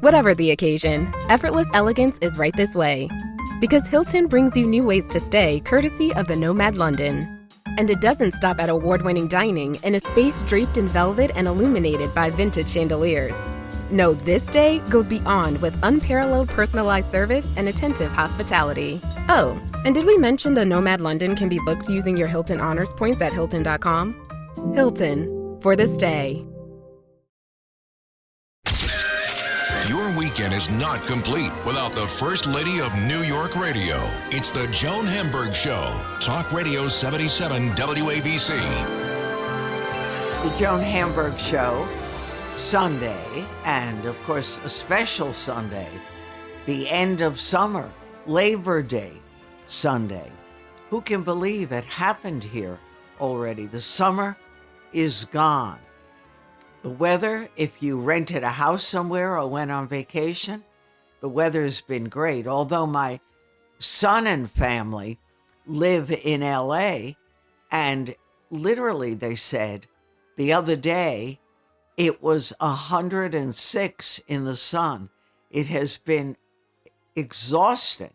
Whatever the occasion, effortless elegance is right this way. Because Hilton brings you new ways to stay courtesy of the Nomad London. And it doesn't stop at award-winning dining in a space draped in velvet and illuminated by vintage chandeliers. No, this day goes beyond with unparalleled personalized service and attentive hospitality. Oh, and did we mention the Nomad London can be booked using your Hilton Honors points at Hilton.com? Hilton, for the stay. Your weekend is not complete without the First Lady of New York Radio. It's the Joan Hamburg Show. Talk Radio 77 WABC. The Joan Hamburg Show, Sunday, and of course a special Sunday, the end of summer, Labor Day Sunday. Who can believe it happened here already? The summer is gone. The weather, if you rented a house somewhere or went on vacation, the weather's been great. Although my son and family live in LA, and literally they said the other day it was 106 in the sun. It has been exhausting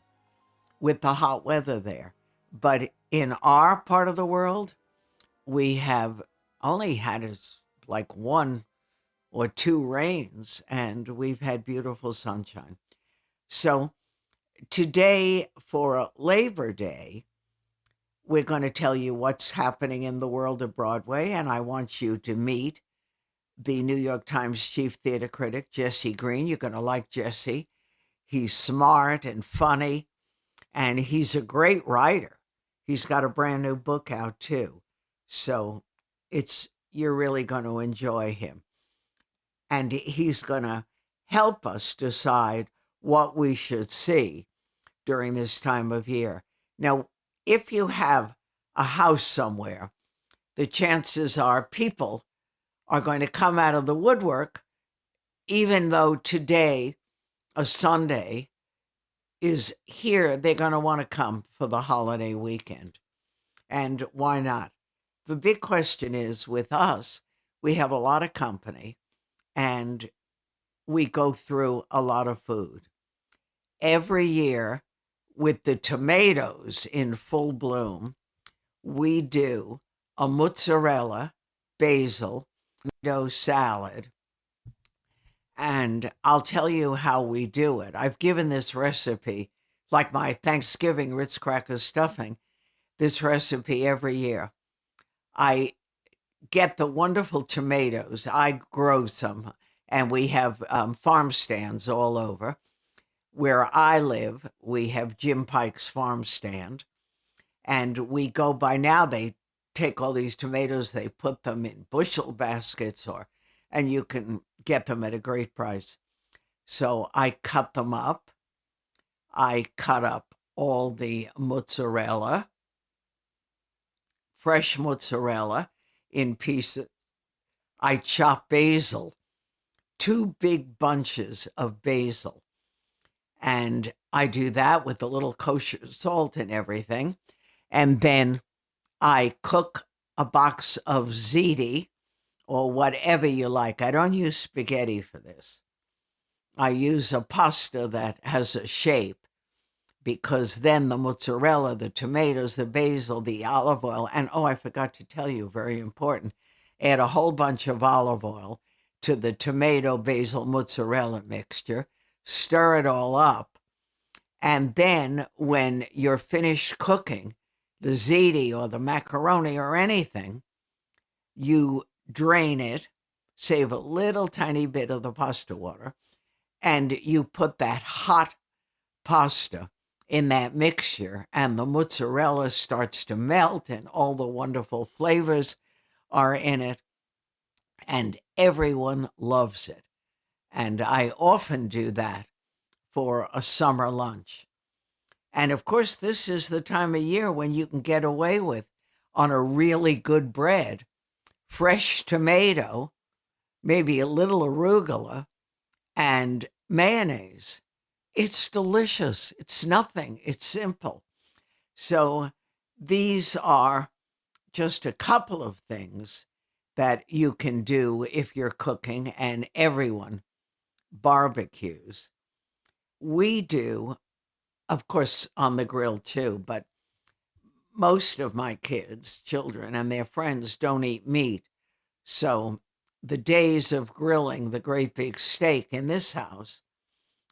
with the hot weather there. But in our part of the world, we have only had like 1 or 2 rains, and we've had beautiful sunshine. So today, for Labor Day, we're going to tell you what's happening in the world of Broadway, and I want you to meet the New York Times Chief Theater Critic, Jesse Green. You're going to like Jesse. He's smart and funny, and he's a great writer. He's got a brand new book out, too. So you're really going to enjoy him. And he's going to help us decide what we should see during this time of year. Now, if you have a house somewhere, the chances are people are going to come out of the woodwork, even though today, a Sunday, is here. They're going to want to come for the holiday weekend. And why not? The big question is, with us, we have a lot of company and we go through a lot of food. Every year, with the tomatoes in full bloom, we do a mozzarella, basil, tomato salad. And I'll tell you how we do it. I've given this recipe, like my Thanksgiving Ritz cracker stuffing, this recipe every year. I get the wonderful tomatoes. I grow some, and we have farm stands all over. Where I live, we have Jim Pike's farm stand, and we go by now. They take all these tomatoes, they put them in bushel baskets, and you can get them at a great price. So I cut them up. I cut up all the mozzarella, fresh mozzarella, in pieces. I chop basil, 2 big bunches of basil. And I do that with a little kosher salt and everything. And then I cook a box of ziti or whatever you like. I don't use spaghetti for this. I use a pasta that has a shape, because then the mozzarella, the tomatoes, the basil, the olive oil, and I forgot to tell you, very important, add a whole bunch of olive oil to the tomato, basil, mozzarella mixture, stir it all up, and then when you're finished cooking the ziti or the macaroni or anything, you drain it, save a little tiny bit of the pasta water, and you put that hot pasta in that mixture, and the mozzarella starts to melt and all the wonderful flavors are in it, and everyone loves it. And I often do that for a summer lunch. And of course, this is the time of year when you can get away with, on a really good bread, fresh tomato, maybe a little arugula, and mayonnaise. It's delicious. It's nothing. It's simple. So these are just a couple of things that you can do if you're cooking, and everyone barbecues. We do, of course, on the grill too, but most of my kids, children, and their friends don't eat meat. So the days of grilling the great big steak in this house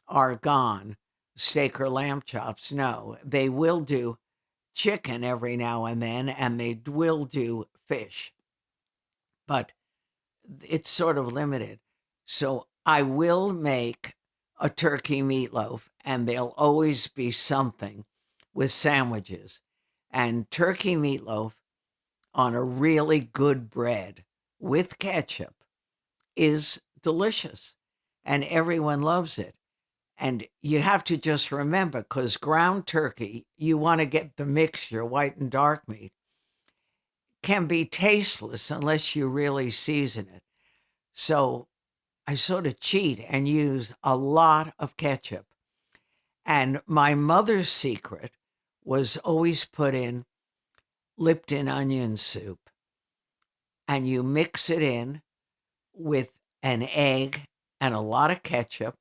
are gone. Steak or lamb chops, no. They will do chicken every now and then, and they will do fish, but it's sort of limited. So I will make a turkey meatloaf, and there'll always be something with sandwiches. And turkey meatloaf on a really good bread with ketchup is delicious, and everyone loves it. And you have to just remember, because ground turkey, you want to get the mixture, white and dark meat, can be tasteless unless you really season it. So I sort of cheat and use a lot of ketchup. And my mother's secret was always put in Lipton onion soup. And you mix it in with an egg and a lot of ketchup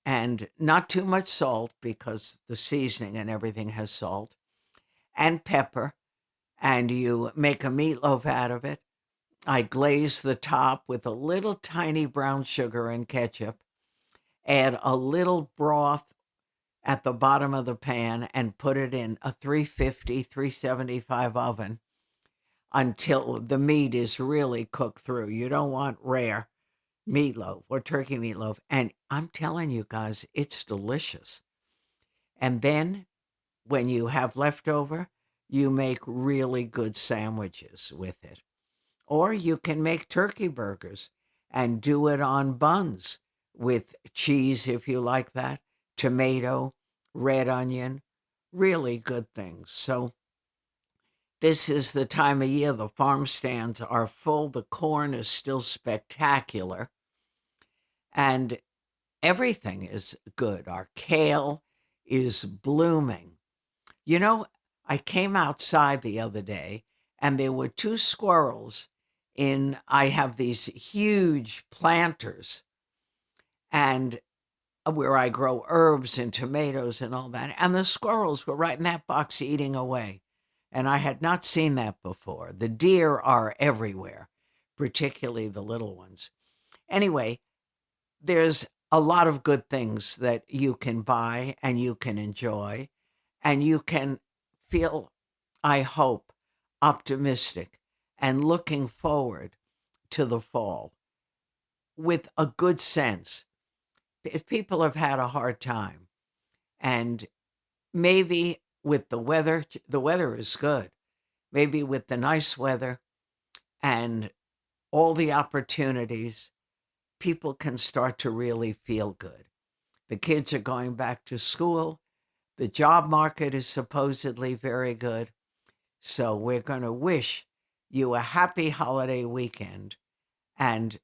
and not too much salt because the seasoning and everything has salt, and pepper. And you make a meatloaf out of it. I glaze the top with a little tiny brown sugar and ketchup, add a little broth at the bottom of the pan, and put it in a 350, 375 oven until the meat is really cooked through. You don't want rare meatloaf or turkey meatloaf. And I'm telling you guys, it's delicious. And then when you have leftover, you make really good sandwiches with it. Or you can make turkey burgers and do it on buns with cheese, if you like that, tomato, red onion, really good things. So this is the time of year the farm stands are full. The corn is still spectacular. And everything is good. Our kale is blooming. You know, I came outside the other day and there were two squirrels I have these huge planters and where I grow herbs and tomatoes and all that. And the squirrels were right in that box eating away. And I had not seen that before. The deer are everywhere, particularly the little ones. Anyway, there's a lot of good things that you can buy and you can enjoy, and you can feel, I hope, optimistic and looking forward to the fall with a good sense. If people have had a hard time, and maybe with the weather is good. Maybe with the nice weather and all the opportunities, people can start to really feel good. The kids are going back to school. The job market is supposedly very good. So we're going to wish you a happy holiday weekend and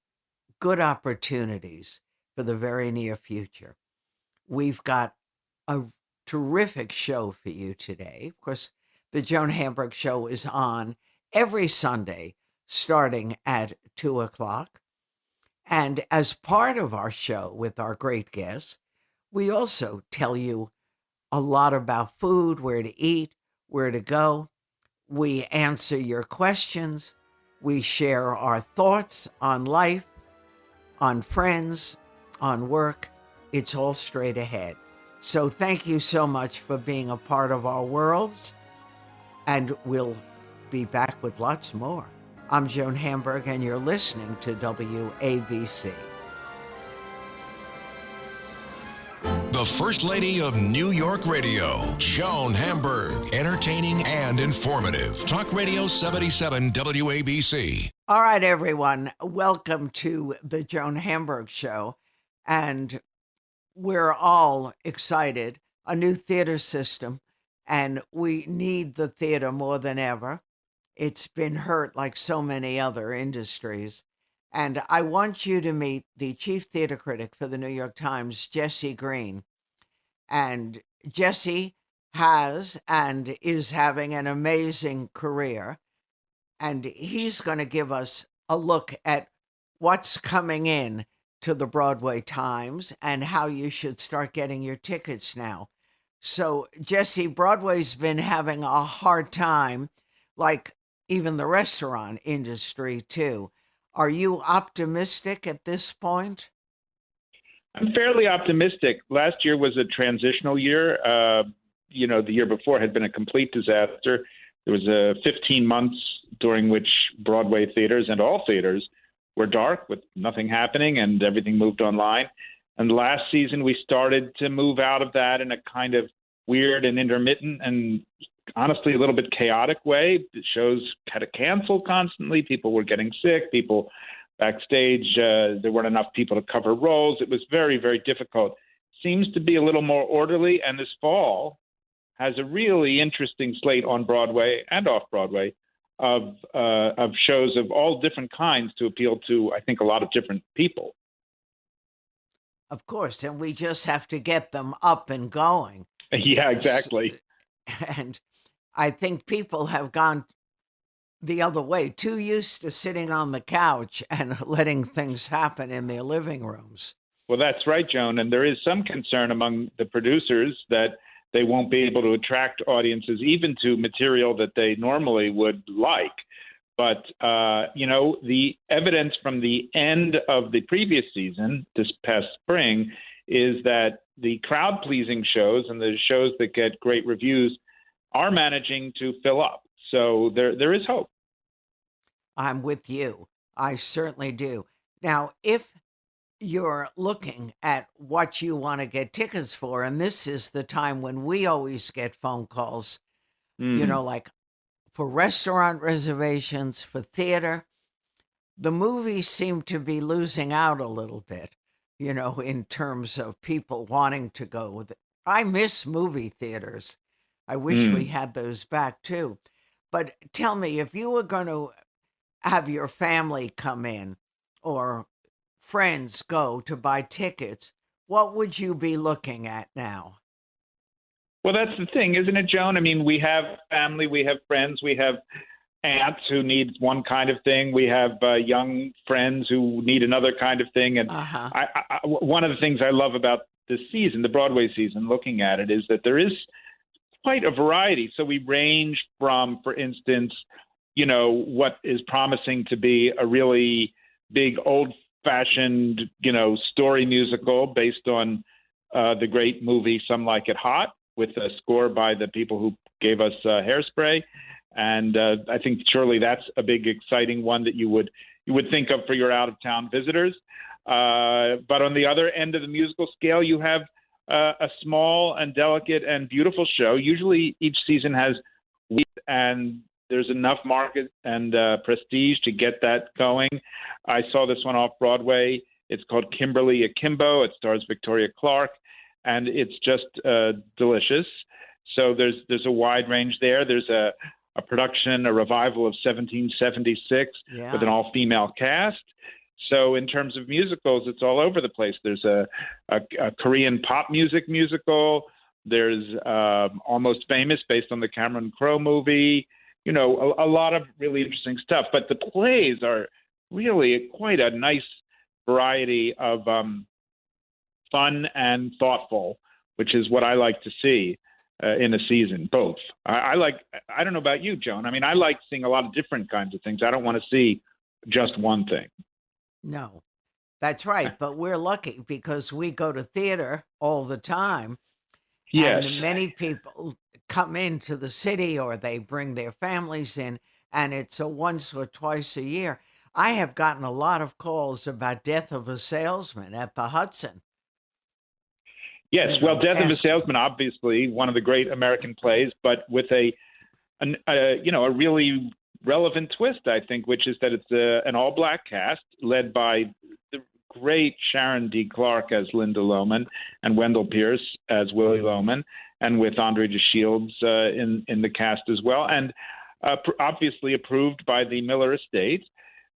good opportunities for the very near future. We've got a terrific show for you today. Of course, the Joan Hamburg Show is on every Sunday starting at 2 o'clock. And as part of our show with our great guests, we also tell you a lot about food, where to eat, where to go. We answer your questions. We share our thoughts on life, on friends, on work. It's all straight ahead. So thank you so much for being a part of our worlds, and we'll be back with lots more. I'm Joan Hamburg, and you're listening to WABC. The First Lady of New York Radio, Joan Hamburg. Entertaining and informative. Talk Radio 77 WABC. All right, everyone. Welcome to the Joan Hamburg Show. And we're all excited. A new theater system. And we need the theater more than ever. It's been hurt like so many other industries. And I want you to meet the Chief Theater Critic for the New York Times, Jesse Green. And Jesse has and is having an amazing career. And he's going to give us a look at what's coming in to the Broadway Times and how you should start getting your tickets now. So, Jesse, Broadway's been having a hard time, like even the restaurant industry, too. Are you optimistic at this point? I'm fairly optimistic. Last year was a transitional year. The year before had been a complete disaster. There was 15 months during which Broadway theaters and all theaters were dark with nothing happening and everything moved online. And last season, we started to move out of that in a kind of weird and intermittent and honestly a little bit chaotic way. The shows had to cancel constantly. People were getting sick. People backstage, there weren't enough people to cover roles. It was very, very difficult. Seems to be a little more orderly. And this fall has a really interesting slate on Broadway and off Broadway of shows of all different kinds to appeal to, I think, a lot of different people. Of course, and we just have to get them up and going. Yeah, exactly. And I think people have gone the other way, too used to sitting on the couch and letting things happen in their living rooms. Well, that's right, Joan. And there is some concern among the producers that they won't be able to attract audiences even to material that they normally would like. But, the evidence from the end of the previous season, this past spring, is that the crowd-pleasing shows and the shows that get great reviews are managing to fill up. So there is hope. I'm with you. I certainly do. Now, if you're looking at what you want to get tickets for, and this is the time when we always get phone calls, like for restaurant reservations, for theater, the movies seem to be losing out a little bit, in terms of people wanting to go. I miss movie theaters. I wish we had those back too. But tell me, if you were going to have your family come in or friends go to buy tickets, what would you be looking at now? Well, that's the thing, isn't it, Joan? I mean, we have family, we have friends, we have aunts who need one kind of thing. We have young friends who need another kind of thing. And one of the things I love about this season, the Broadway season, looking at it, is that there is quite a variety. So we range from, for instance, what is promising to be a really big old-fashioned, story musical based on the great movie Some Like It Hot, with a score by the people who gave us Hairspray. And I think surely that's a big, exciting one that you would think of for your out-of-town visitors. But on the other end of the musical scale, you have a small and delicate and beautiful show. Usually each season has weight, and there's enough market and prestige to get that going. I saw this one off Broadway. It's called Kimberly Akimbo. It stars Victoria Clark, and it's just delicious. So there's a wide range there. There's a production, a revival of 1776 with an all-female cast. So in terms of musicals, it's all over the place. There's a Korean pop musical. There's Almost Famous, based on the Cameron Crowe movie. A lot of really interesting stuff. But the plays are really quite a nice variety of fun and thoughtful, which is what I like to see in a season, both. I don't know about you, Joan. I mean, I like seeing a lot of different kinds of things. I don't want to see just one thing. No, that's right. But we're lucky because we go to theater all the time. Yes. And many people come into the city or they bring their families in, and it's a once or twice a year. I have gotten a lot of calls about Death of a Salesman at the Hudson. Yes, well, Death of a Salesman, obviously one of the great American plays, but with a really relevant twist, I think, which is that it's an all-black cast led by the great Sharon D. Clarke as Linda Lohman and Wendell Pierce as Willie Lohman, and with Andre DeShields in the cast as well, and obviously approved by the Miller estate.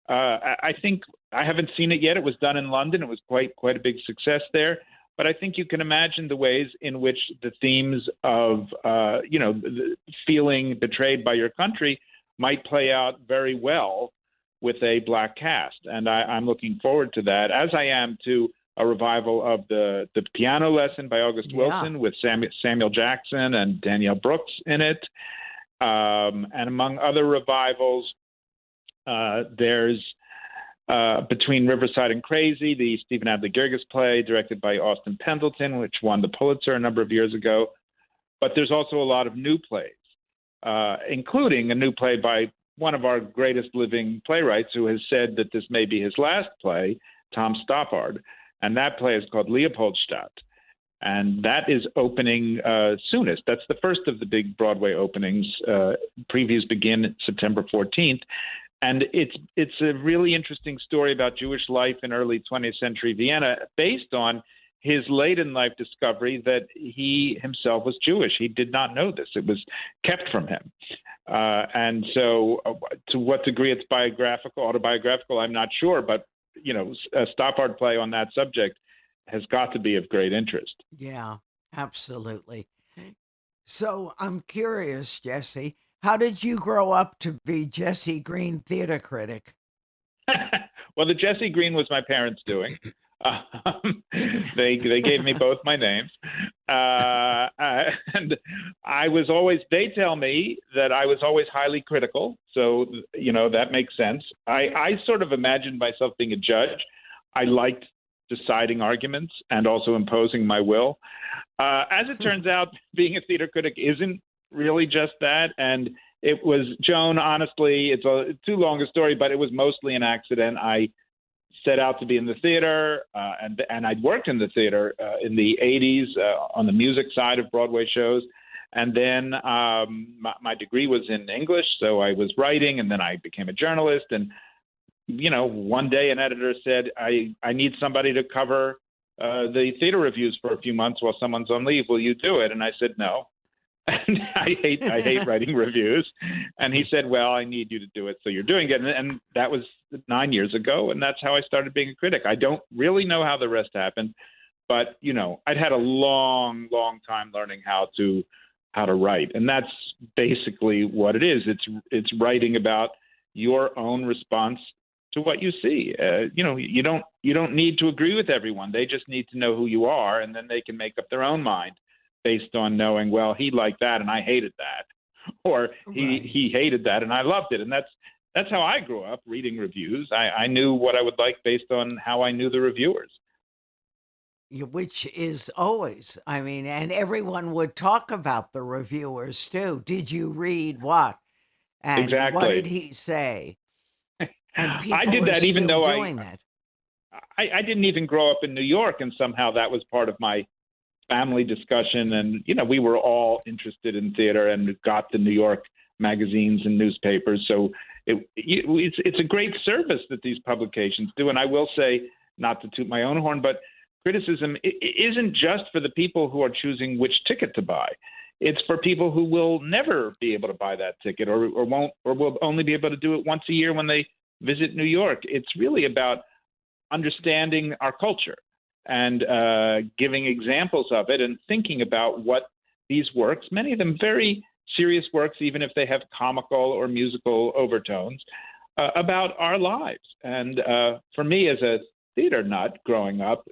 I think I haven't seen it yet. It was done in London. It was quite a big success there. But I think you can imagine the ways in which the themes of, feeling betrayed by your country might play out very well with a black cast. And I'm looking forward to that, as I am to a revival of the piano lesson by August Wilson with Samuel Jackson and Danielle Brooks in it. And among other revivals, there's Between Riverside and Crazy, the Stephen Adly Guirgis play directed by Austin Pendleton, which won the Pulitzer a number of years ago. But there's also a lot of new plays, including a new play by one of our greatest living playwrights who has said that this may be his last play, Tom Stoppard. And that play is called Leopoldstadt. And that is opening soonest. That's the first of the big Broadway openings. Previews begin September 14th. And it's a really interesting story about Jewish life in early 20th century Vienna, based on his late in life discovery that he himself was Jewish. He did not know this. It was kept from him. And so to what degree it's autobiographical, I'm not sure. But, a Stoppard play on that subject has got to be of great interest. Yeah, absolutely. So I'm curious, Jesse, how did you grow up to be Jesse Green theater critic? Well, the Jesse Green was my parents' doing. They gave me both my names. And I was always, they tell me that I was always highly critical. So, that makes sense. I sort of imagined myself being a judge. I liked deciding arguments and also imposing my will. As it turns out, being a theater critic isn't really just that. And it was, Joan, honestly, it's too long a story, but it was mostly an accident. I set out to be in the theater, and I'd worked in the theater in the 80s on the music side of Broadway shows. And then my degree was in English, so I was writing, and then I became a journalist. And, one day an editor said, I need somebody to cover the theater reviews for a few months while someone's on leave. Will you do it? And I said, no. And I hate writing reviews. And he said, well, I need you to do it, so you're doing it. And that was 9 years ago, and that's how I started being a critic. I don't really know how the rest happened, but I'd had a long time learning how to write, and that's basically what it is. It's writing about your own response to what you see. You don't need to agree with everyone. They just need to know who you are, and then they can make up their own mind based on knowing, well, he liked that and I hated that, or he hated that and I loved it. And that's how I grew up reading reviews. I knew what I would like based on how I knew the reviewers. Which is always, and everyone would talk about the reviewers too. Did you read what? And exactly. What did he say? And people I did that even though I didn't even grow up in New York, and somehow that was part of my family discussion. And, we were all interested in theater and got the New York magazines and newspapers. So it's a great service that these publications do. And I will say, not to toot my own horn, but criticism isn't just for the people who are choosing which ticket to buy. It's for people who will never be able to buy that ticket or will only be able to do it once a year when they visit New York. It's really about understanding our culture and giving examples of it and thinking about what these works, many of them very serious works, even if they have comical or musical overtones, about our lives. And for me as a theater nut growing up,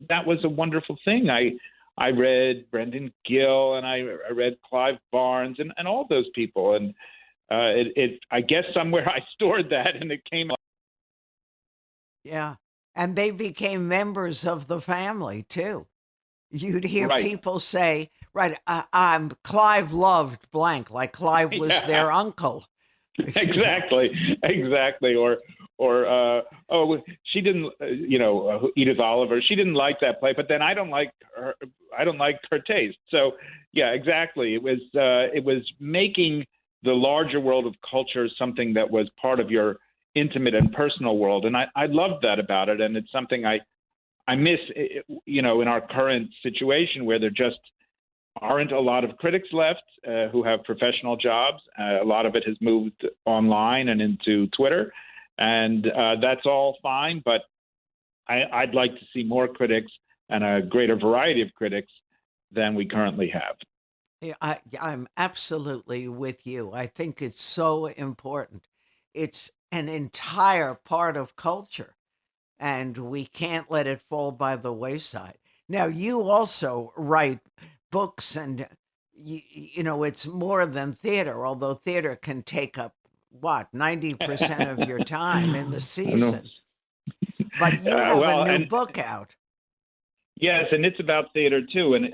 that was a wonderful thing. I read Brendan Gill and I read Clive Barnes and all those people. And I guess somewhere I stored that and it came up. Yeah. And they became members of the family, too. You'd hear people say, I'm Clive loved blank, like Clive was their uncle. Exactly. Or she didn't, Edith Oliver, she didn't like that play, but then I don't like her taste. So, yeah, exactly. It was making the larger world of culture something that was part of your intimate and personal world. And I loved that about it. And it's something I miss, in our current situation where there just aren't a lot of critics left who have professional jobs. A lot of it has moved online and into Twitter. And that's all fine. But I'd like to see more critics and a greater variety of critics than we currently have. Yeah, I'm absolutely with you. I think it's so important. it's an entire part of culture, and we can't let it fall by the wayside. Now, you also write books, and you know, it's more than theater, although theater can take up what, 90% of your time in the No. season. But you have well, a new and book out. yes, and it's about theater too, and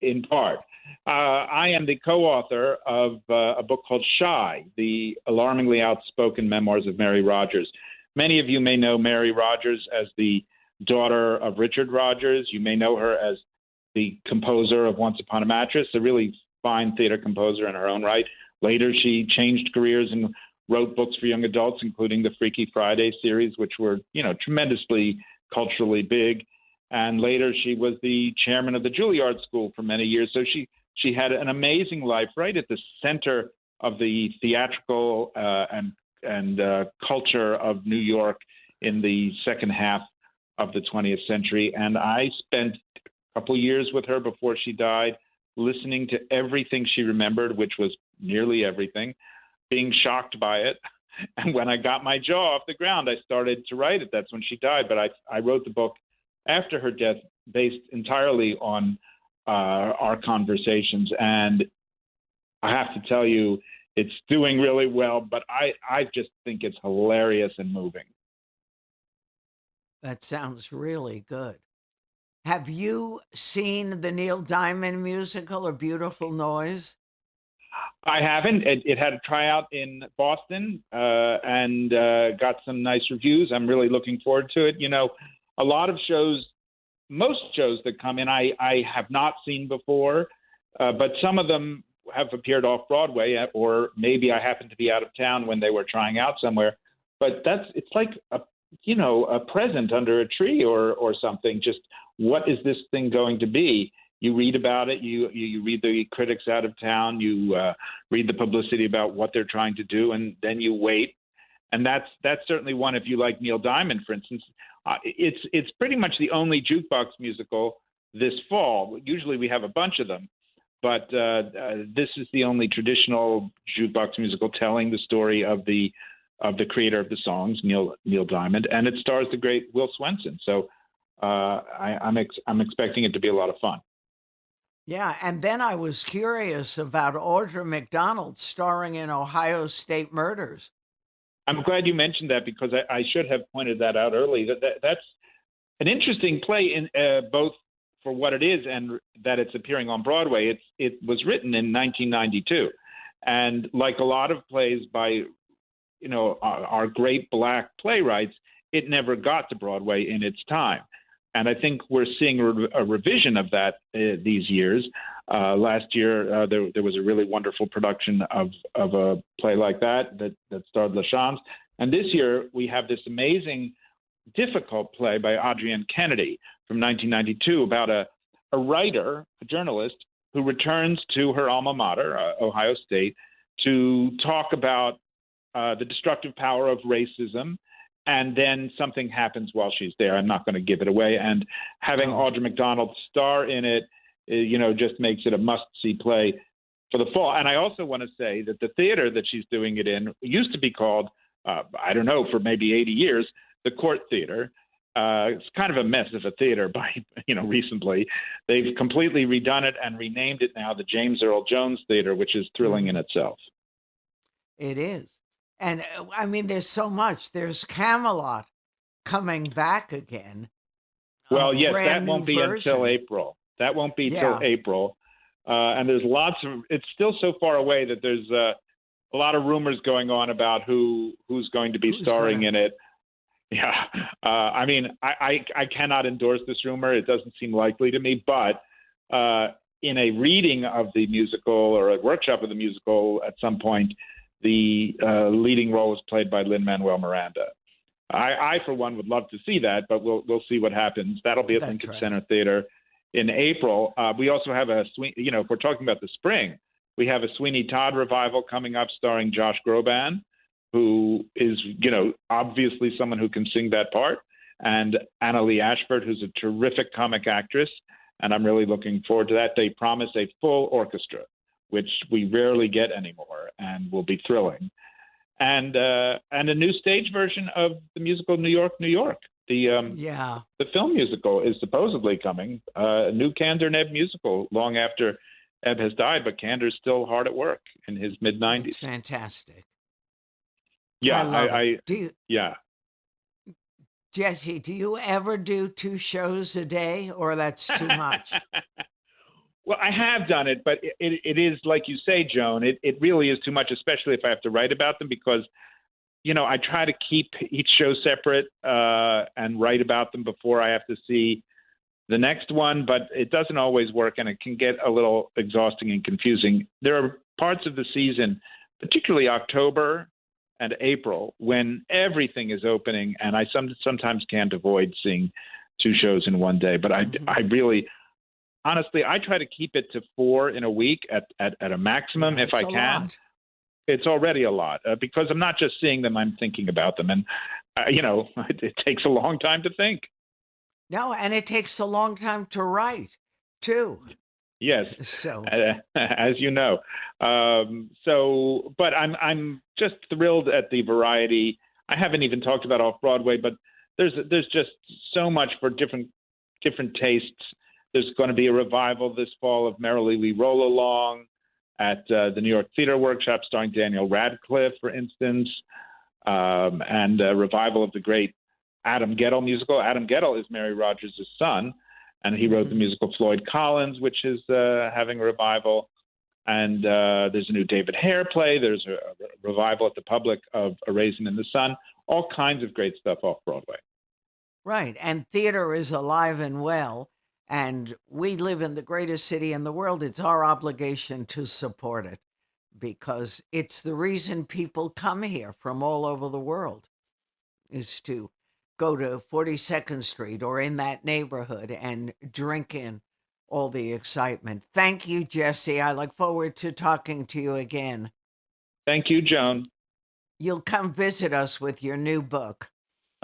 in part. I am the co-author of a book called Shy, the alarmingly outspoken memoirs of Mary Rodgers. Many of you may know Mary Rodgers as the daughter of Richard Rodgers. You may know her as the composer of Once Upon a Mattress, a really fine theater composer in her own right. Later, she changed careers and wrote books for young adults, including the Freaky Friday series, which were, tremendously culturally big. And later, she was the chairman of the Juilliard School for many years. So she had an amazing life right at the center of the theatrical and culture of New York in the second half of the 20th century. And I spent a couple of years with her before she died, listening to everything she remembered, which was nearly everything, being shocked by it. And when I got my jaw off the ground, I started to write it. That's when she died. But I wrote the book after her death, based entirely on our conversations. And I have to tell you, it's doing really well, but I just think it's hilarious and moving. That sounds really good. Have you seen the Neil Diamond musical, A Beautiful Noise? I haven't. It had a tryout in Boston and got some nice reviews. I'm really looking forward to it. A lot of shows, most shows that come in, I have not seen before, but some of them have appeared off Broadway, or maybe I happened to be out of town when they were trying out somewhere. But it's like a present under a tree or something. Just what is this thing going to be? You read about it. You read the critics out of town. You read the publicity about what they're trying to do, and then you wait. And that's certainly one. If you like Neil Diamond, for instance, it's pretty much the only jukebox musical this fall. Usually we have a bunch of them, but this is the only traditional jukebox musical telling the story of the creator of the songs, Neil Diamond, and it stars the great Will Swenson. So I'm expecting it to be a lot of fun. Yeah, and then I was curious about Audra McDonald starring in Ohio State Murders. I'm glad you mentioned that, because I should have pointed that out early. That's an interesting play, in both for what it is and that it's appearing on Broadway. It was written in 1992, and like a lot of plays by our great Black playwrights, it never got to Broadway in its time. And I think we're seeing a revision of that these years. Last year, there was a really wonderful production of a play like that starred LaChanze. And this year, we have this amazing, difficult play by Adrienne Kennedy from 1992 about a writer, a journalist, who returns to her alma mater, Ohio State, to talk about the destructive power of racism. And then something happens while she's there. I'm not going to give it away. And having Audra McDonald star in it, just makes it a must-see play for the fall. And I also want to say that the theater that she's doing it in used to be called, for maybe 80 years, the Court Theater. It's kind of a mess of a theater recently. They've completely redone it and renamed it now the James Earl Jones Theater, which is thrilling in itself. It is. And I mean, there's so much. There's Camelot coming back again. Well, yes, that won't be until April. That won't be till April. And there's lots of, it's still so far away that there's a lot of rumors going on about who's going to be starring in it. Yeah. I cannot endorse this rumor. It doesn't seem likely to me, but in a reading of the musical or a workshop of the musical at some point, the leading role was played by Lin-Manuel Miranda. I, for one, would love to see that, but we'll see what happens. That'll be at Lincoln Center Theater in April. We also have if we're talking about the spring, we have a Sweeney Todd revival coming up starring Josh Groban, who is, obviously someone who can sing that part, and Anna Lee Ashford, who's a terrific comic actress, and I'm really looking forward to that. They promise a full orchestra, which we rarely get anymore, and will be thrilling. and a new stage version of the musical New York, New York. The film musical is supposedly coming. A new Kander and Ebb musical long after Ebb has died, but Kander's still hard at work in his mid-90s. It's fantastic. Yeah, I love it. Yeah. Jesse, do you ever do 2 shows a day, or that's too much? Well, I have done it, but it is, like you say, Joan, it really is too much, especially if I have to write about them, because, I try to keep each show separate and write about them before I have to see the next one, but it doesn't always work, and it can get a little exhausting and confusing. There are parts of the season, particularly October and April, when everything is opening, and I sometimes can't avoid seeing 2 shows in one day. But I really, honestly, I try to keep it to 4 in a week at a maximum if I can. Lot. It's already a lot because I'm not just seeing them; I'm thinking about them, and it takes a long time to think. No, and it takes a long time to write, too. Yes. So, as you know, but I'm just thrilled at the variety. I haven't even talked about off-Broadway, but there's just so much for different tastes. There's going to be a revival this fall of Merrily We Roll Along at the New York Theater Workshop, starring Daniel Radcliffe, for instance, and a revival of the great Adam Guettel musical. Adam Guettel is Mary Rodgers' son, and he wrote the musical Floyd Collins, which is having a revival. And there's a new David Hare play. There's a revival at the Public of A Raisin in the Sun. All kinds of great stuff off Broadway. Right. And theater is alive and well. And we live in the greatest city in the world. It's our obligation to support it because it's the reason people come here from all over the world, is to go to 42nd Street or in that neighborhood and drink in all the excitement. Thank you, Jesse. I look forward to talking to you again. Thank you, Joan. You'll come visit us with your new book.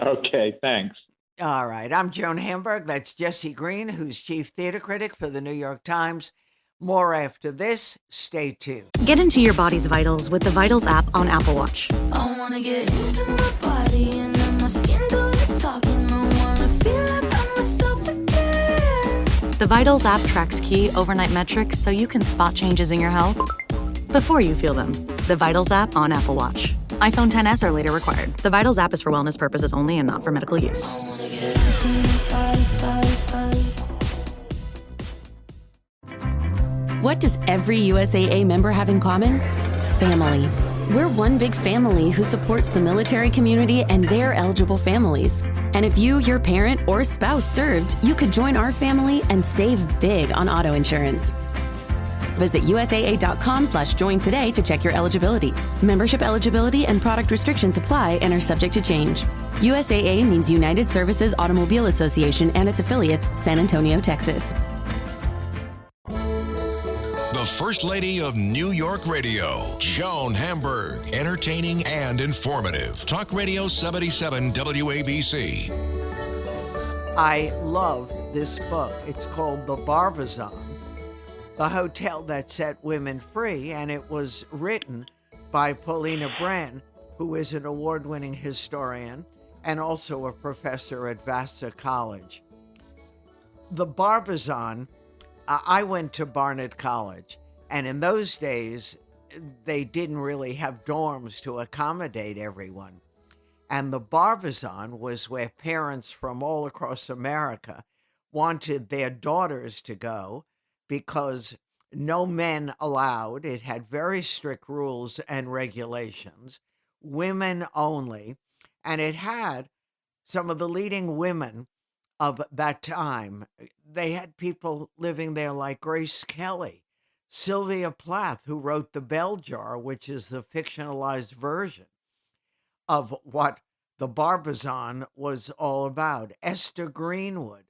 Okay, thanks. All right. I'm Joan Hamburg. That's Jesse Green, who's Chief Theater Critic for the New York Times. More after this. Stay tuned. Get into your body's vitals with the Vitals app on Apple Watch. I wanna get into my body and let my skin do the talking. I wanna feel like I'm myself again. The Vitals app tracks key overnight metrics so you can spot changes in your health before you feel them. The Vitals app on Apple Watch. iPhone XS or later required. The Vitals app is for wellness purposes only and not for medical use. What does every USAA member have in common? Family. We're one big family who supports the military community and their eligible families. And if you, your parent, or spouse served, you could join our family and save big on auto insurance. Visit USAA.com/join today to check your eligibility. Membership eligibility and product restrictions apply and are subject to change. USAA means United Services Automobile Association and its affiliates, San Antonio, Texas. The First Lady of New York Radio, Joan Hamburg. Entertaining and informative. Talk Radio 77 WABC. I love this book. It's called The Barbizon, the hotel that set women free, and it was written by Paulina Bren, who is an award-winning historian and also a professor at Vassar College. The Barbizon, I went to Barnard College, and in those days, they didn't really have dorms to accommodate everyone. And the Barbizon was where parents from all across America wanted their daughters to go because no men allowed. It had very strict rules and regulations, women only, and it had some of the leading women of that time. They had people living there like Grace Kelly, Sylvia Plath, who wrote The Bell Jar, which is the fictionalized version of what the Barbizon was all about, Esther Greenwood.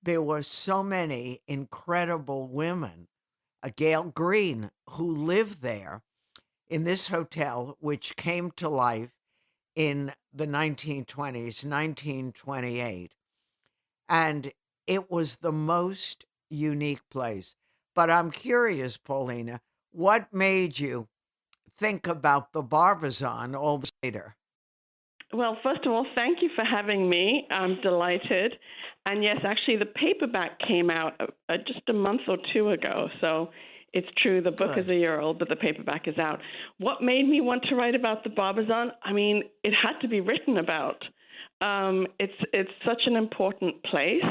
There were so many incredible women, Gail Green, who lived there in this hotel, which came to life in the 1920s, 1928. And it was the most unique place. But I'm curious, Paulina, what made you think about the Barbizon all this later? Well, first of all, thank you for having me. I'm delighted. And yes, actually, the paperback came out just a month or two ago. So it's true, the book is a year old, but the paperback is out. What made me want to write about the Barbizon? I mean, it had to be written about. It's such an important place.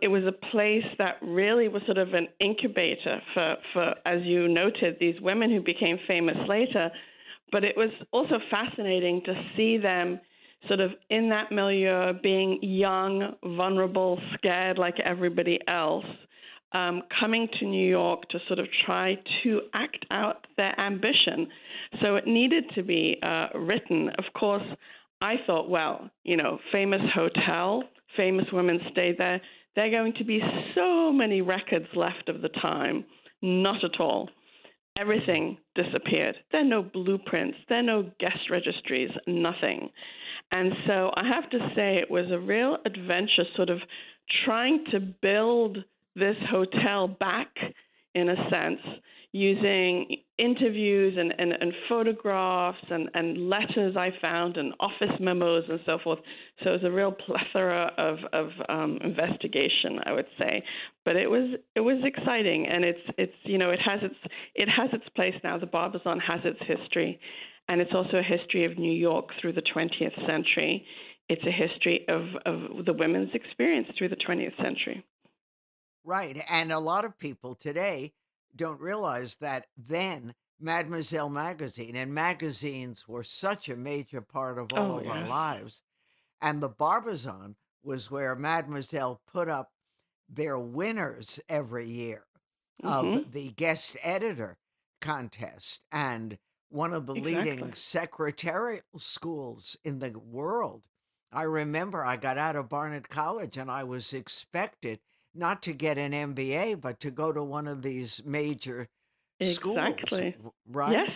It was a place that really was sort of an incubator for, as you noted, these women who became famous later. But it was also fascinating to see them sort of in that milieu, being young, vulnerable, scared like everybody else, coming to New York to sort of try to act out their ambition. So it needed to be written. Of course, I thought, well, famous hotel, famous women stayed there. There are going to be so many records left of the time. Not at all. Everything disappeared. There are no blueprints. There are no guest registries, nothing. And so I have to say it was a real adventure sort of trying to build this hotel back, in a sense, using interviews and photographs and letters I found and office memos and so forth. So it was a real plethora of investigation, I would say. But it was exciting, and it has its place now. The Barbizon has its history, and it's also a history of New York through the 20th century. It's a history of the women's experience through the 20th century. Right. And a lot of people today don't realize that then Mademoiselle magazine and magazines were such a major part of all of our lives. And the Barbizon was where Mademoiselle put up their winners every year of the guest editor contest, and one of the leading secretarial schools in the world. I remember I got out of Barnard College and I was expected not to get an MBA, but to go to one of these major schools, right? Yes,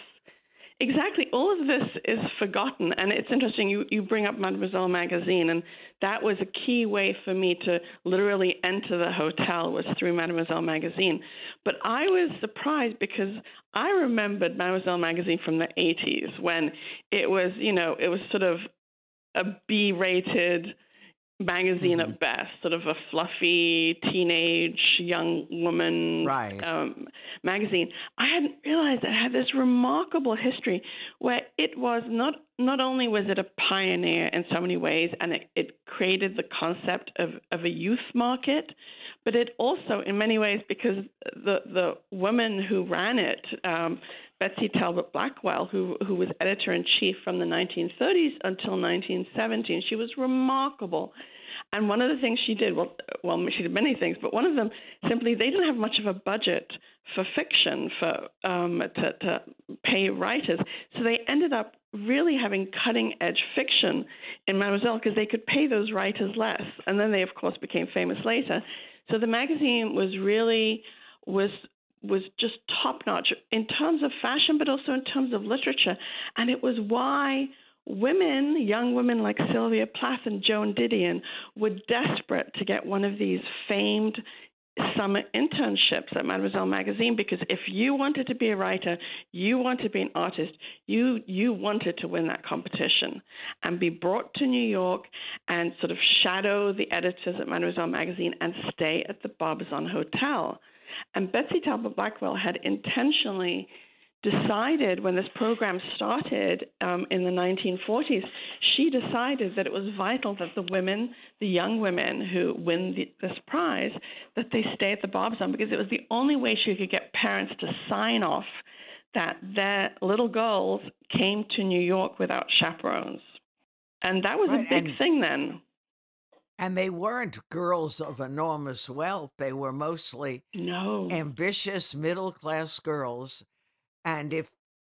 exactly. All of this is forgotten. And it's interesting, you bring up Mademoiselle magazine, and that was a key way for me to literally enter the hotel, was through Mademoiselle magazine. But I was surprised because I remembered Mademoiselle magazine from the 80s when it was, it was sort of a B-rated magazine at best, sort of a fluffy teenage young woman magazine. I hadn't realized it had this remarkable history where it was not only was it a pioneer in so many ways, and it created the concept of a youth market, but it also, in many ways, because the woman who ran it, Betsy Talbot Blackwell, who was editor-in-chief from the 1930s until 1917. She was remarkable. And one of the things she did, well, she did many things, but one of them, simply, they didn't have much of a budget for fiction to pay writers. So they ended up really having cutting-edge fiction in Mademoiselle because they could pay those writers less. And then they, of course, became famous later. So the magazine was just top-notch in terms of fashion, but also in terms of literature. And it was why young women like Sylvia Plath and Joan Didion were desperate to get one of these famed summer internships at Mademoiselle magazine, because if you wanted to be a writer, you wanted to be an artist, you wanted to win that competition and be brought to New York and sort of shadow the editors at Mademoiselle magazine and stay at the Barbizon Hotel. And Betsy Talbot Blackwell had intentionally decided, when this program started in the 1940s, she decided that it was vital that the young women who win this prize, that they stay at the Barbizon, because it was the only way she could get parents to sign off that their little girls came to New York without chaperones. And that was a big thing then. And they weren't girls of enormous wealth. They were mostly ambitious middle-class girls. And if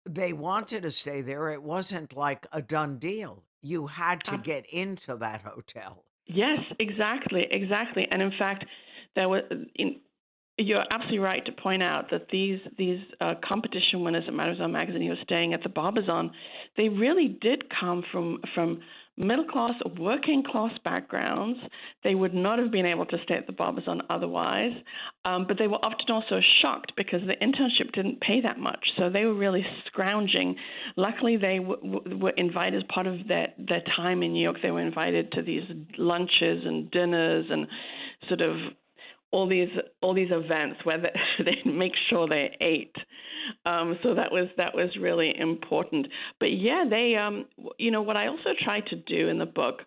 they wanted to stay there, it wasn't like a done deal. You had to get into that hotel. Yes, exactly. And in fact, you're absolutely right to point out that these competition winners at Mademoiselle magazine who were staying at the Barbizon, they really did come from middle class, working class backgrounds. They would not have been able to stay at the Barbizon otherwise, but they were often also shocked because the internship didn't pay that much. So they were really scrounging. Luckily, they were invited as part of their time in New York. They were invited to these lunches and dinners and sort of all these events where they make sure they ate. So that was really important. But yeah, they what I also try to do in the book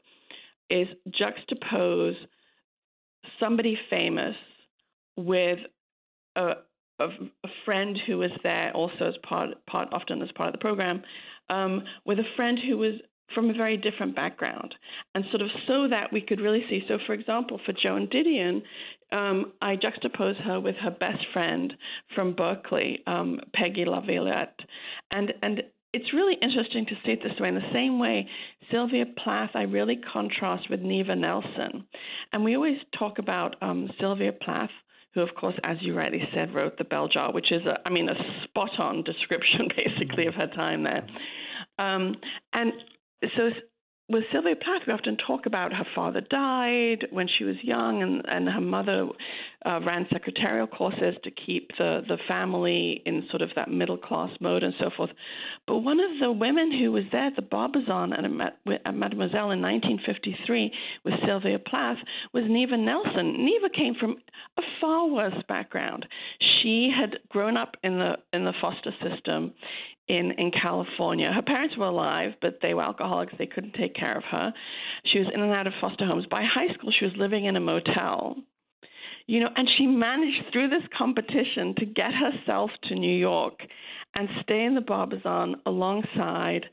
is juxtapose somebody famous with a friend who was there also as often as part of the program, with a friend who was from a very different background, and sort of so that we could really see. So, for example, for Joan Didion, I juxtapose her with her best friend from Berkeley, Peggy LaViolette, and it's really interesting to see it this way. In the same way, Sylvia Plath, I really contrast with Neva Nelson, and we always talk about Sylvia Plath, who, of course, as you rightly said, wrote The Bell Jar, which is a spot-on description, basically, of her time there, and so with Sylvia Plath, we often talk about her father died when she was young, and her mother ran secretarial courses to keep the family in sort of that middle-class mode and so forth. But one of the women who was there at the Barbizon at Mademoiselle in 1953 with Sylvia Plath was Neva Nelson. Neva came from a far worse background. She had grown up in the foster system in California. Her parents were alive, but they were alcoholics. They couldn't take care of her. She was in and out of foster homes. By high school, she was living in a motel. And she managed through this competition to get herself to New York and stay in the Barbizon alongside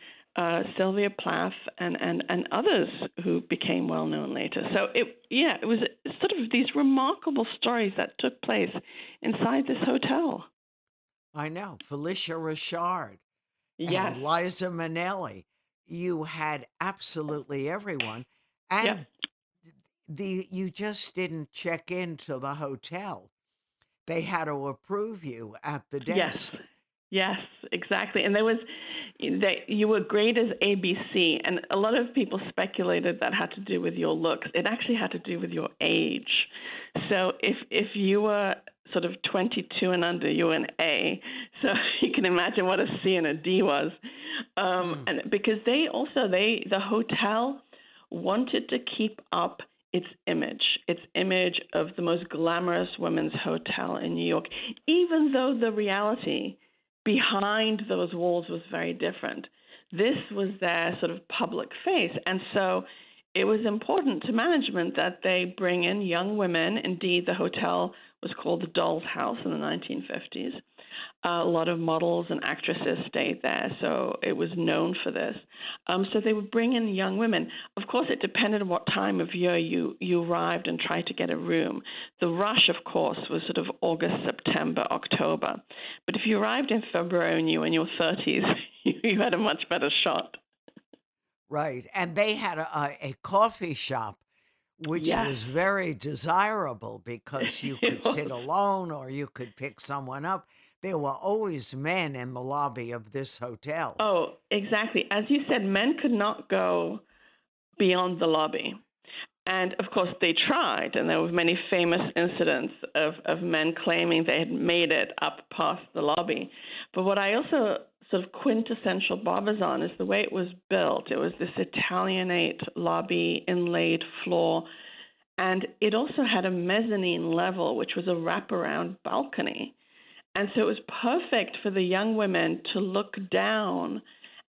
Sylvia Plath and others who became well known later. So it was sort of these remarkable stories that took place inside this hotel. I know. Felicia Richard Yes. and Liza Minnelli. You had absolutely everyone. And you just didn't check into the hotel. They had to approve you at the desk. Yes, exactly. And you were grade as ABC, and a lot of people speculated that had to do with your looks. It actually had to do with your age. So if you were sort of 22 and under, you were an A. So you can imagine what a C and a D was. And because the hotel wanted to keep up its image of the most glamorous women's hotel in New York, even though the reality behind those walls was very different. This was their sort of public face. And so it was important to management that they bring in young women. Indeed, the hotel was called the Doll's House in the 1950s. A lot of models and actresses stayed there, so it was known for this. So they would bring in young women. Of course, it depended on what time of year you arrived and tried to get a room. The rush, of course, was sort of August, September, October. But if you arrived in February and you were in your 30s, you had a much better shot. Right. And they had a coffee shop, which was very desirable because you could sit alone or you could pick someone up. There were always men in the lobby of this hotel. Oh, exactly. As you said, men could not go beyond the lobby. And, of course, they tried, and there were many famous incidents of men claiming they had made it up past the lobby. But what I also sort of quintessential Barbizon is the way it was built. It was this Italianate lobby, inlaid floor, and it also had a mezzanine level, which was a wraparound balcony. And so it was perfect for the young women to look down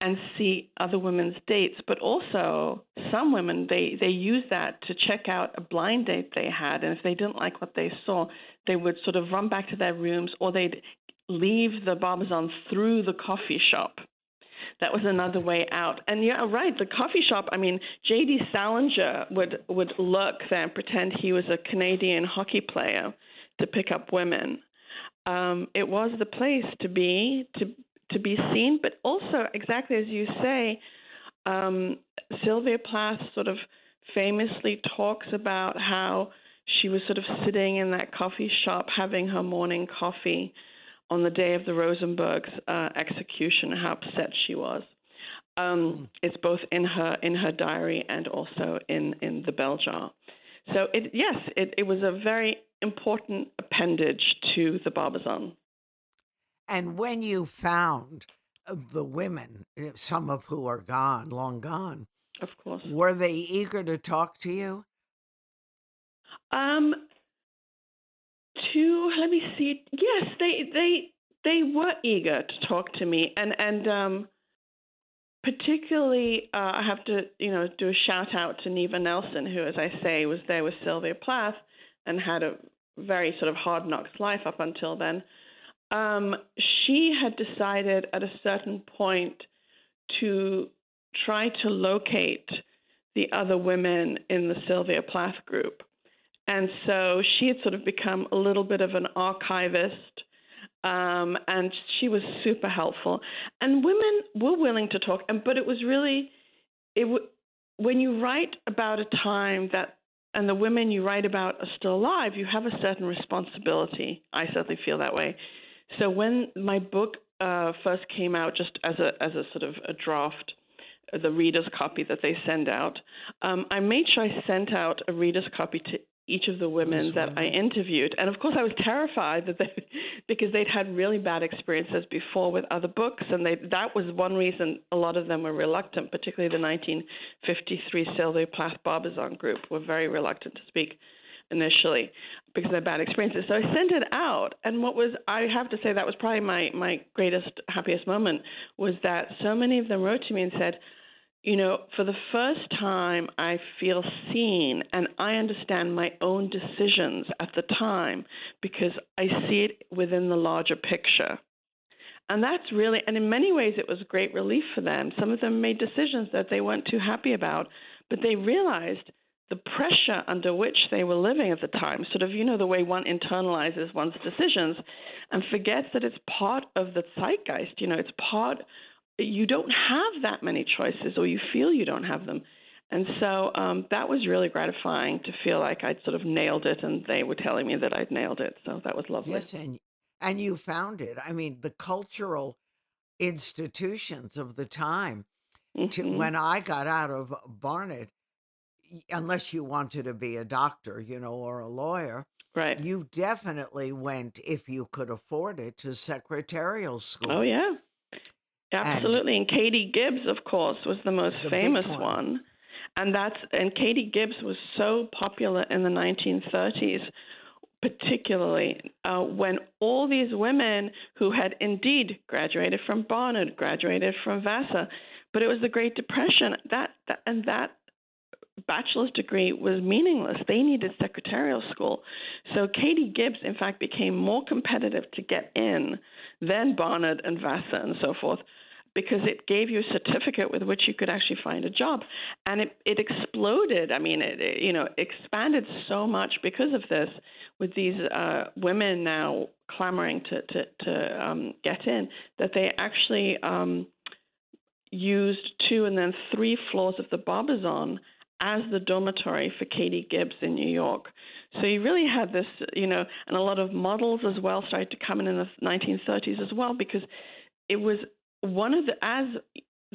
and see other women's dates. But also, some women, they used that to check out a blind date they had. And if they didn't like what they saw, they would sort of run back to their rooms, or they'd leave the Barbizon through the coffee shop. That was another way out. And yeah, right, the coffee shop, I mean, J.D. Salinger would lurk there and pretend he was a Canadian hockey player to pick up women. It was the place to be seen, but also, exactly as you say, Sylvia Plath sort of famously talks about how she was sort of sitting in that coffee shop having her morning coffee on the day of the Rosenberg's execution, how upset she was. It's both in her diary and also in the bell jar. So it was a very important appendage to the Barbizon. And when you found the women, some of who are gone, long gone, of course, were they eager to talk to you? Let me see. Yes, they were eager to talk to me, and particularly I have to do a shout out to Neva Nelson, who, as I say, was there with Sylvia Plath and had a very sort of hard knocks life up until then. She had decided at a certain point to try to locate the other women in the Sylvia Plath group. And so she had sort of become a little bit of an archivist, and she was super helpful. And women were willing to talk, but it was really, when you write about a time and the women you write about are still alive, you have a certain responsibility. I certainly feel that way. So when my book first came out, just as a sort of a draft, the reader's copy that they send out, I made sure I sent out a reader's copy to each of the women that I interviewed. And of course I was terrified because they'd had really bad experiences before with other books, and that was one reason a lot of them were reluctant, particularly the 1953 Sylvia Plath Barbizon group were very reluctant to speak initially because of their bad experiences. So I sent it out, and I have to say that was probably my greatest, happiest moment, was that so many of them wrote to me and said, for the first time, I feel seen and I understand my own decisions at the time because I see it within the larger picture. And that's really, and in many ways, it was great relief for them. Some of them made decisions that they weren't too happy about, but they realized the pressure under which they were living at the time, sort of, the way one internalizes one's decisions and forgets that it's part of the zeitgeist. It's part. You don't have that many choices, or you feel you don't have them. And so that was really gratifying to feel like I'd sort of nailed it, and they were telling me that I'd nailed it. So that was lovely. Yes, and you found it. I mean, the cultural institutions of the time, when I got out of Barnet, unless you wanted to be a doctor, or a lawyer, right? You definitely went, if you could afford it, to secretarial school. Oh, yeah. Absolutely. And Katie Gibbs, of course, was the most famous one. And Katie Gibbs was so popular in the 1930s, particularly when all these women who had indeed graduated from Barnard, graduated from Vassar, but it was the Great Depression, that bachelor's degree was meaningless. They needed secretarial school. So Katie Gibbs, in fact, became more competitive to get in than Barnard and Vassar and so forth, because it gave you a certificate with which you could actually find a job. And it exploded. I mean, it expanded so much because of this, with these women now clamoring to get in, that they actually used 2 and then 3 floors of the Barbizon as the dormitory for Katie Gibbs in New York. So you really had this, and a lot of models as well started to come in the 1930s as well, because it was as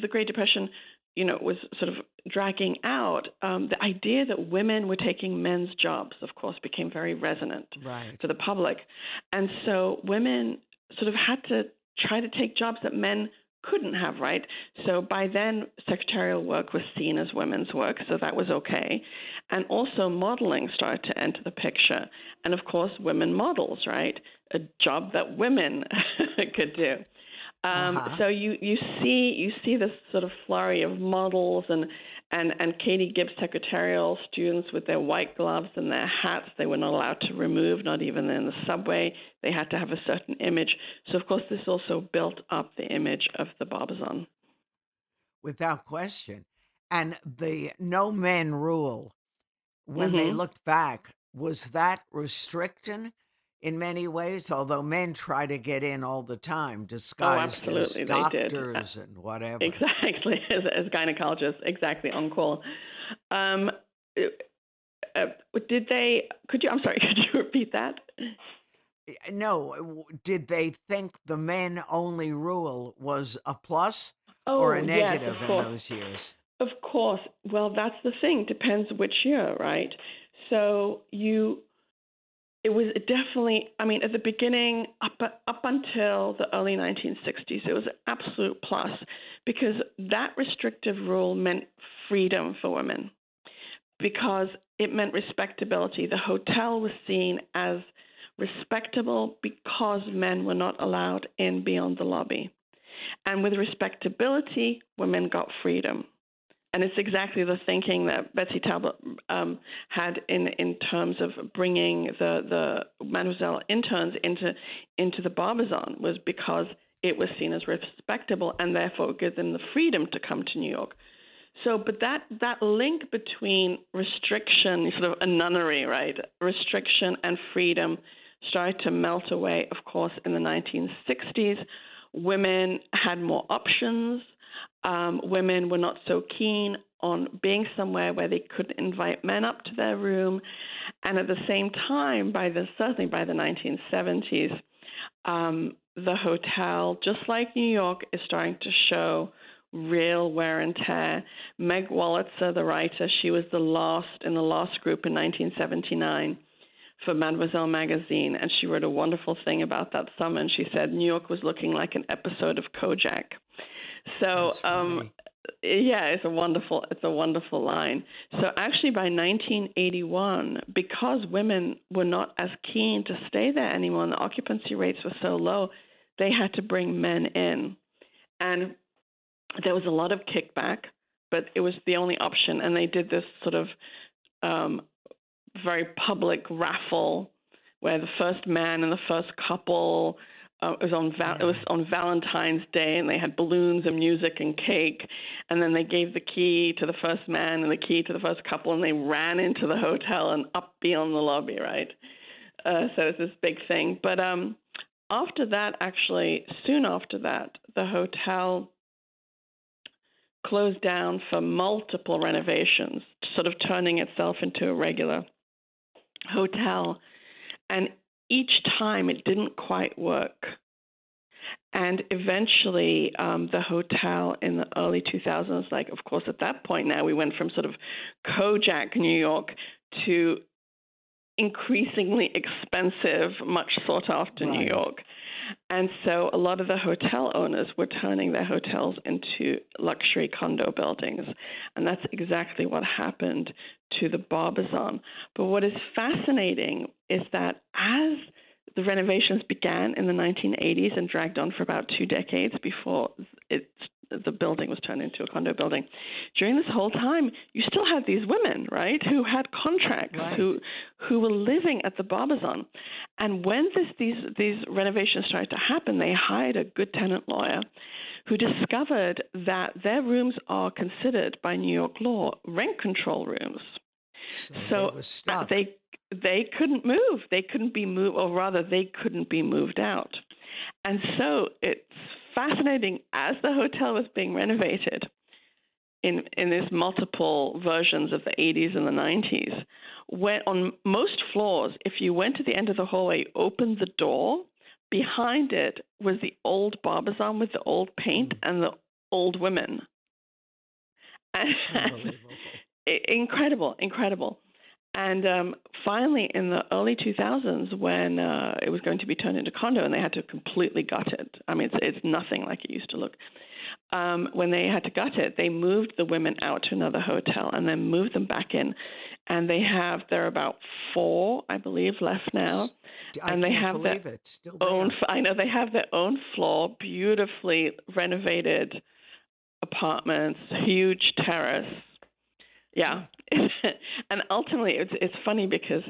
the Great Depression, was sort of dragging out, the idea that women were taking men's jobs, of course, became very resonant to the public. And so women sort of had to try to take jobs that men couldn't have, right? So by then, secretarial work was seen as women's work, so that was okay. And also modeling started to enter the picture. And of course, women models, right? A job that women could do. So you see this sort of flurry of models and Katie Gibbs secretarial students with their white gloves and their hats they were not allowed to remove, not even in the subway. They had to have a certain image. So, of course, this also built up the image of the Barbizon. Without question. And the no men rule, when they looked back, was that restricting in many ways? Although men try to get in all the time, disguised as doctors and whatever. Exactly, as gynecologists, exactly, on call. I'm sorry, could you repeat that? No, did they think the men only rule was a plus? or a yes, negative of in course. those years? Of course. Well, that's the thing. Depends which year, right? So it was definitely, I mean, at the beginning, up until the early 1960s, it was an absolute plus because that restrictive rule meant freedom for women because it meant respectability. The hotel was seen as respectable because men were not allowed in beyond the lobby. And with respectability, women got freedom. And it's exactly the thinking that Betsy Talbot had in terms of bringing the Mademoiselle interns into the Barbizon was because it was seen as respectable and therefore give them the freedom to come to New York. So, but that link between restriction, sort of a nunnery, right? Restriction and freedom started to melt away, of course, in the 1960s. Women had more options. Women were not so keen on being somewhere where they could invite men up to their room. And at the same time, certainly by the 1970s, the hotel, just like New York, is starting to show real wear and tear. Meg Wolitzer, the writer, she was the last group in 1979 for Mademoiselle magazine, and she wrote a wonderful thing about that summer, and she said New York was looking like an episode of Kojak. So, yeah, it's a wonderful line. So actually by 1981, because women were not as keen to stay there anymore and the occupancy rates were so low, they had to bring men in. And there was a lot of kickback, but it was the only option. And they did this sort of very public raffle where the first man and the first couple it was on Valentine's Day, and they had balloons and music and cake, and then they gave the key to the first man and the key to the first couple, and they ran into the hotel and up beyond the lobby, right? So it's this big thing. But after that, actually, soon after that, the hotel closed down for multiple renovations, sort of turning itself into a regular hotel. And each time it didn't quite work. And eventually the hotel in the early 2000s, like, of course, at that point now we went from sort of Kojak, New York, to increasingly expensive, much sought after New York. And so a lot of the hotel owners were turning their hotels into luxury condo buildings. And that's exactly what happened to the Barbizon. But what is fascinating is that as the renovations began in the 1980s and dragged on for about 2 decades before the building was turned into a condo building, during this whole time, you still had these women, right, who had contracts, who were living at the Barbizon. And when these renovations started to happen, they hired a good tenant lawyer who discovered that their rooms are considered by New York law rent control rooms. So they couldn't move. They couldn't be moved, or rather, they couldn't be moved out. And so it's fascinating, as the hotel was being renovated in these multiple versions of the 80s and the 90s, when on most floors, if you went to the end of the hallway, opened the door, behind it was the old Barbizon with the old paint and the old women. Incredible. And finally, in the early 2000s, when it was going to be turned into condo and they had to completely gut it, I mean, it's nothing like it used to look. When they had to gut it, they moved the women out to another hotel and then moved them back in. And there are about 4, I believe, left now. And they have their own. I know they have their own floor, beautifully renovated apartments, huge terrace. Yeah, and ultimately it's funny because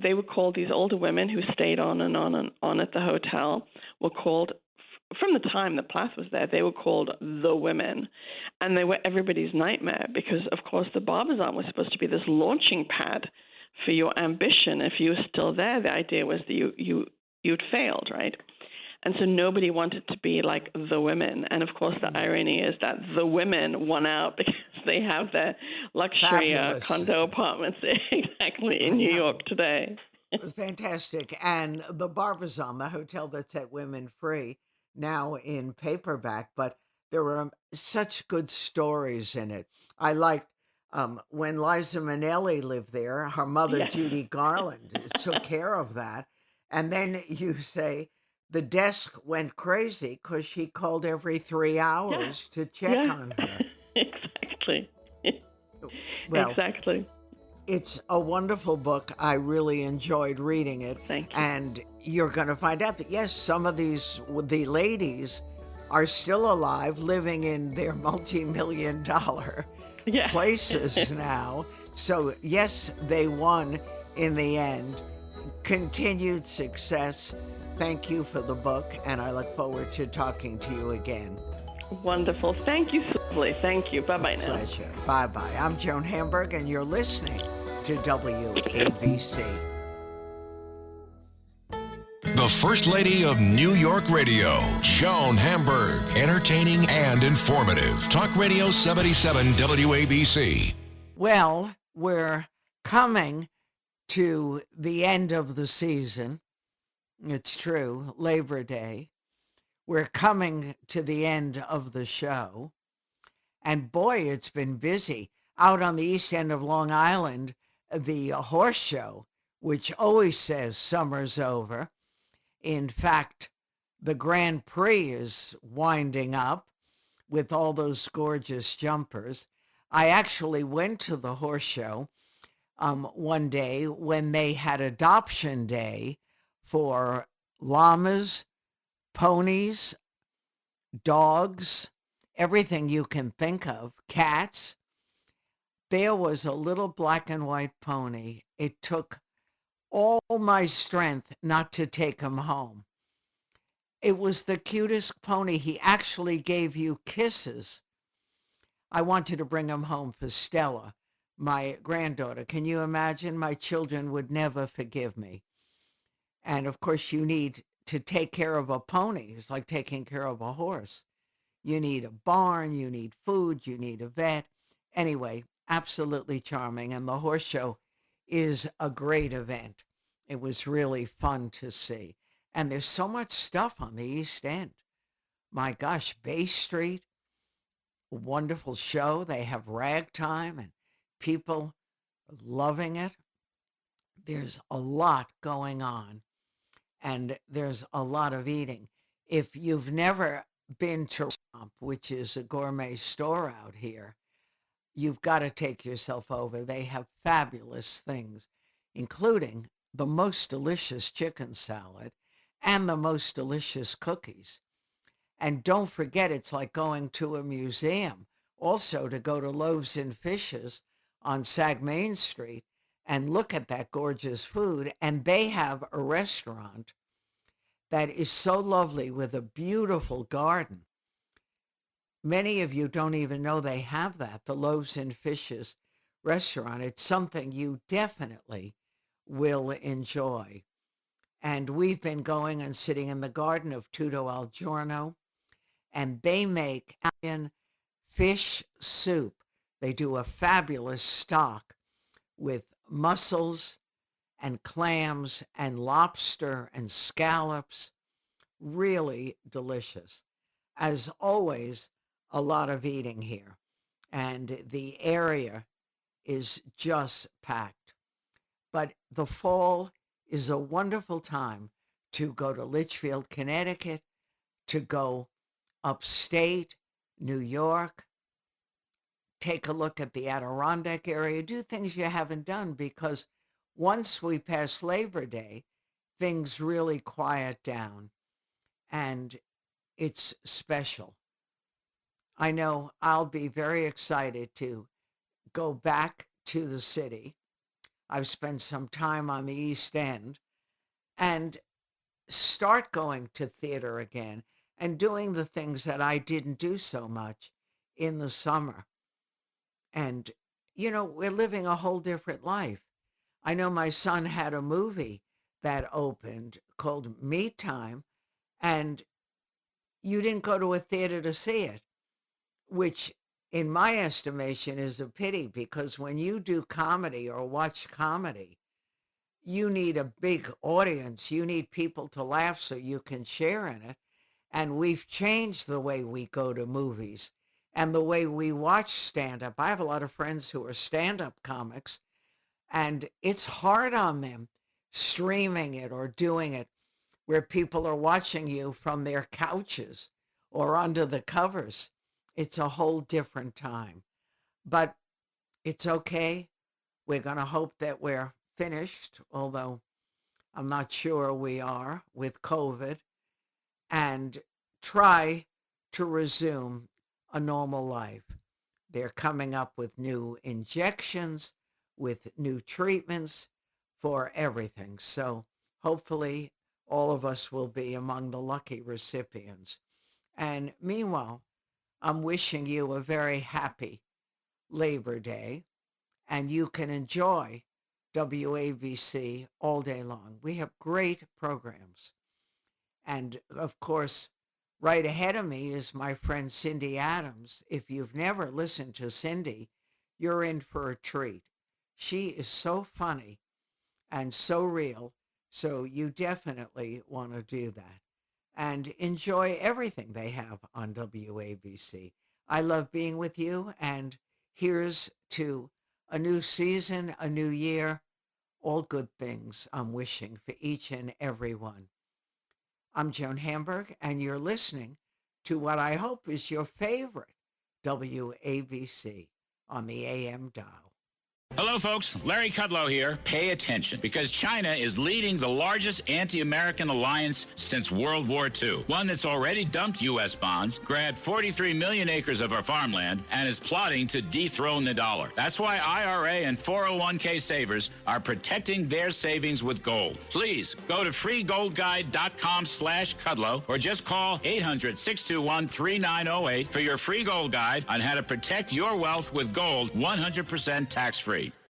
they were called, these older women who stayed on and on and on at the hotel were called, from the time that Plath was there, they were called the women, and they were everybody's nightmare because, of course, the Barbizon was supposed to be this launching pad for your ambition. If you were still there, the idea was that you'd failed, right? And so nobody wanted to be like the women. And of course, the irony is that the women won out because they have their luxury condo apartments exactly in New York today. Fantastic. And the Barbizon, the hotel that set women free, now in paperback. But There were such good stories in it. I liked when Liza Minnelli lived there, her mother, Yes. Judy Garland, took care of that. And then you say the desk went crazy because she called every 3 hours to check Yeah. on her. Exactly. Well, Exactly. it's a wonderful book. I really enjoyed reading it. Thank you. And you're going to find out that, yes, some of the ladies are still alive, living in their multi-million-dollar Yeah. places now. So, yes, they won in the end. Continued success. Thank you for the book, and I look forward to talking to you again. Wonderful. Thank you, Lovely. Thank you. Bye-bye now. Pleasure. Bye-bye. I'm Joan Hamburg, and you're listening to WABC. The First Lady of New York Radio, Joan Hamburg. Entertaining and informative. Talk Radio 77 WABC. Well, we're coming to the end of the season. It's true, Labor Day. We're coming to the end of the show. And boy, it's been busy. Out on the east end of Long Island, the horse show, which always says summer's over. In fact, the Grand Prix is winding up with all those gorgeous jumpers. I actually went to the horse show one day when they had adoption day for llamas, ponies, dogs, everything you can think of, cats. There was a little black and white pony. It took all my strength not to take him home. It was the cutest pony. He actually gave you kisses. I wanted to bring him home for Stella, my granddaughter. Can you imagine? My children would never forgive me. And of course, you need to take care of a pony. It's like taking care of a horse. You need a barn, you need food, you need a vet. Anyway, absolutely charming. And the horse show is a great event. It was really fun to see. And there's so much stuff on the East End. My gosh, Bay Street, a wonderful show. They have ragtime and people loving it. There's a lot going on, and there's a lot of eating. If you've never been to Romp, which is a gourmet store out here, you've got to take yourself over. They have fabulous things, including the most delicious chicken salad and the most delicious cookies. And don't forget, it's like going to a museum. Also, to go to Loaves and Fishes on Sag Main Street and look at that gorgeous food. And they have a restaurant that is so lovely with a beautiful garden. Many of you don't even know they have that, the Loaves and Fishes restaurant. It's something you definitely will enjoy. And we've been going and sitting in the garden of Tutto Al Giorno, and they make Italian fish soup. They do a fabulous stock with mussels and clams and lobster and scallops. Really delicious. As always, a lot of eating here. And the area is just packed. But the fall is a wonderful time to go to Litchfield, Connecticut, to go upstate, New York, take a look at the Adirondack area, do things you haven't done, because once we pass Labor Day, things really quiet down, and it's special. I know I'll be very excited to go back to the city. I've spent some time on the East End and start going to theater again and doing the things that I didn't do so much in the summer. And, you know, we're living a whole different life. I know my son had a movie that opened called Me Time, and you didn't go to a theater to see it, which in my estimation is a pity, because when you do comedy or watch comedy, you need a big audience. You need people to laugh so you can share in it. And we've changed the way we go to movies and the way we watch stand-up. I have a lot of friends who are stand-up comics, and it's hard on them streaming it or doing it where people are watching you from their couches or under the covers. It's a whole different time. But it's okay. We're going to hope that we're finished, although I'm not sure we are with COVID, and try to resume a normal life. They're coming up with new injections, with new treatments for everything. So hopefully all of us will be among the lucky recipients. And meanwhile, I'm wishing you a very happy Labor Day, and you can enjoy WABC all day long. We have great programs. And of course, right ahead of me is my friend Cindy Adams. If you've never listened to Cindy, you're in for a treat. She is so funny and so real, so you definitely want to do that. And enjoy everything they have on WABC. I love being with you, and here's to a new season, a new year, all good things I'm wishing for each and every one. I'm Joan Hamburg, and you're listening to what I hope is your favorite WABC on the AM dial. Hello, folks. Larry Kudlow here. Pay attention, because China is leading the largest anti-American alliance since World War II. One that's already dumped U.S. bonds, grabbed 43 million acres of our farmland, and is plotting to dethrone the dollar. That's why IRA and 401k savers are protecting their savings with gold. Please go to freegoldguide.com/Kudlow or just call 800-621-3908 for your free gold guide on how to protect your wealth with gold 100% tax-free.